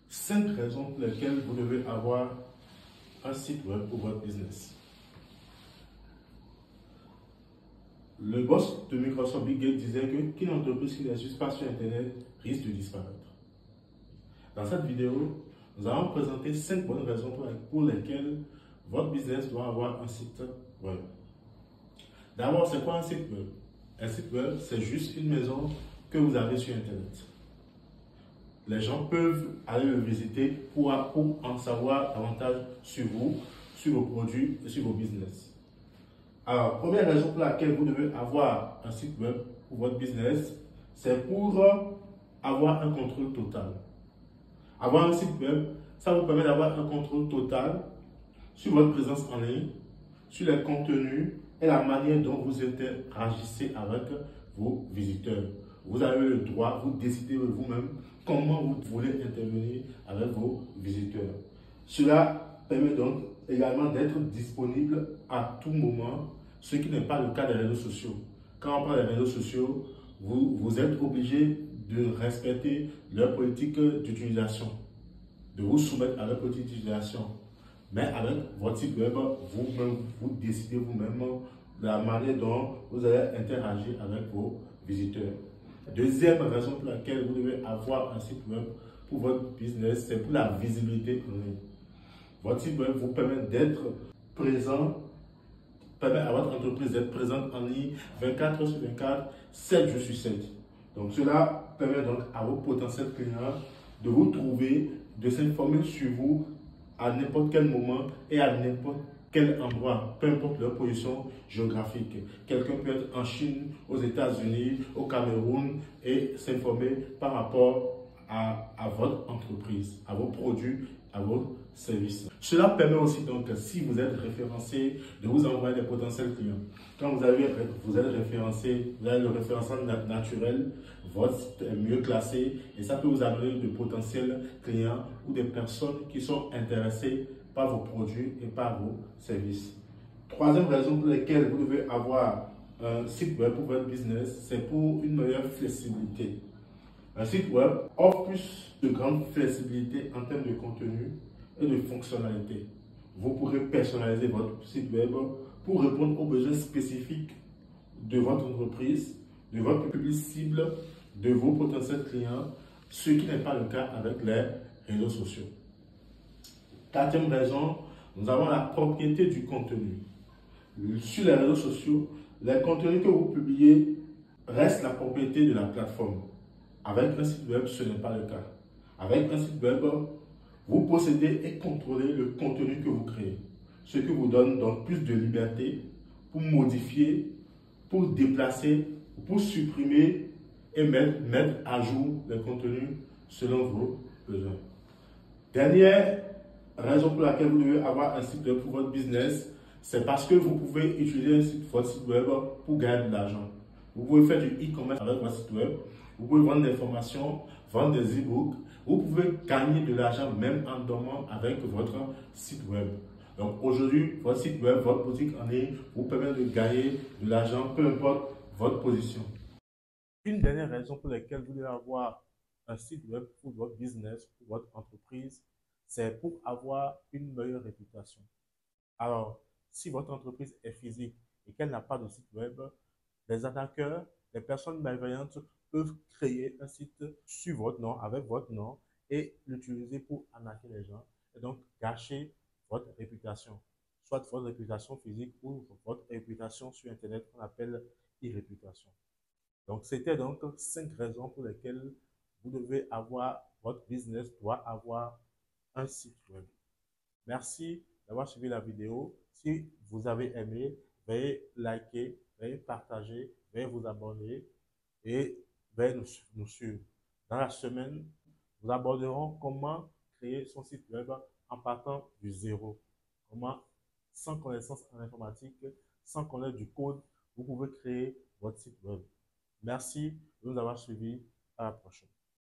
5 raisons pour lesquelles vous devez avoir un site web pour votre business. Le boss de Microsoft, Bill Gates, disait qu'une entreprise qui n'est juste pas sur Internet risque de disparaître. Dans cette vidéo, nous allons présenter 5 bonnes raisons pour lesquelles votre business doit avoir un site web. D'abord, c'est quoi un site web? Un site web, c'est juste une maison que vous avez sur Internet. Les gens peuvent aller le visiter pour en savoir davantage sur vous, sur vos produits et sur vos business. Alors, première raison pour laquelle vous devez avoir un site web pour votre business, c'est pour avoir un contrôle total. Avoir un site web, ça vous permet d'avoir un contrôle total sur votre présence en ligne, sur les contenus et la manière dont vous interagissez avec vos visiteurs. Vous avez le droit, vous décidez vous-même comment vous voulez intervenir avec vos visiteurs. Cela permet donc également d'être disponible à tout moment, ce qui n'est pas le cas des réseaux sociaux. Quand on parle des réseaux sociaux, vous êtes obligé de respecter leur politique d'utilisation, de vous soumettre à leur politique d'utilisation. Mais avec votre site web, vous décidez vous-même la manière dont vous allez interagir avec vos visiteurs. Deuxième raison pour laquelle vous devez avoir un site web pour votre business, c'est pour la visibilité en ligne. Votre site web vous permet d'être présent, permet à votre entreprise d'être présente en ligne 24 heures sur 24, 7 jours sur 7. Donc cela permet donc à vos potentiels clients de vous trouver, de s'informer sur vous à n'importe quel moment et à n'importe quel endroit, peu importe leur position géographique. Quelqu'un peut être en Chine, aux États-Unis, au Cameroun et s'informer par rapport à votre entreprise, à vos produits, à vos services. Cela permet aussi donc, si vous êtes référencé, de vous envoyer des potentiels clients. Quand vous êtes référencé, vous avez le référencement naturel, votre site est mieux classé et ça peut vous amener de potentiels clients ou des personnes qui sont intéressées par vos produits et par vos services. Troisième raison pour laquelle vous devez avoir un site web pour votre business, c'est pour une meilleure flexibilité. Un site web offre plus de grande flexibilité en termes de contenu et de fonctionnalité. Vous pourrez personnaliser votre site web pour répondre aux besoins spécifiques de votre entreprise, de votre public cible, de vos potentiels clients, ce qui n'est pas le cas avec les réseaux sociaux. Quatrième raison, nous avons la propriété du contenu. Sur les réseaux sociaux, les contenus que vous publiez restent la propriété de la plateforme. Avec un site web, ce n'est pas le cas. Avec un site web, vous possédez et contrôlez le contenu que vous créez. Ce qui vous donne donc plus de liberté pour modifier, pour déplacer, pour supprimer et mettre à jour les contenus selon vos besoins. Dernière raison pour laquelle vous devez avoir un site web pour votre business, c'est parce que vous pouvez utiliser votre site web pour gagner de l'argent. Vous pouvez faire du e-commerce avec votre site web. Vous pouvez vendre des formations, vendre des e-books. Vous pouvez gagner de l'argent même en dormant avec votre site web. Donc aujourd'hui, votre site web, votre boutique en ligne vous permet de gagner de l'argent, peu importe votre position. Une dernière raison pour laquelle vous devez avoir un site web pour votre business, pour votre entreprise, c'est pour avoir une meilleure réputation. Alors, si votre entreprise est physique et qu'elle n'a pas de site web, les attaqueurs, les personnes malveillantes peuvent créer un site sur votre nom, avec votre nom, et l'utiliser pour arnaquer les gens et donc gâcher votre réputation. Soit votre réputation physique ou votre réputation sur Internet qu'on appelle e-réputation. Donc, c'était donc 5 raisons pour lesquelles vous devez avoir, votre business doit avoir un site web. Merci d'avoir suivi la vidéo. Si vous avez aimé, veuillez liker, veuillez partager, veuillez vous abonner et veuillez nous suivre. Dans la semaine, nous aborderons comment créer son site web en partant du zéro. Comment, sans connaissance en informatique, sans connaître du code, vous pouvez créer votre site web. Merci de nous avoir suivis. À la prochaine.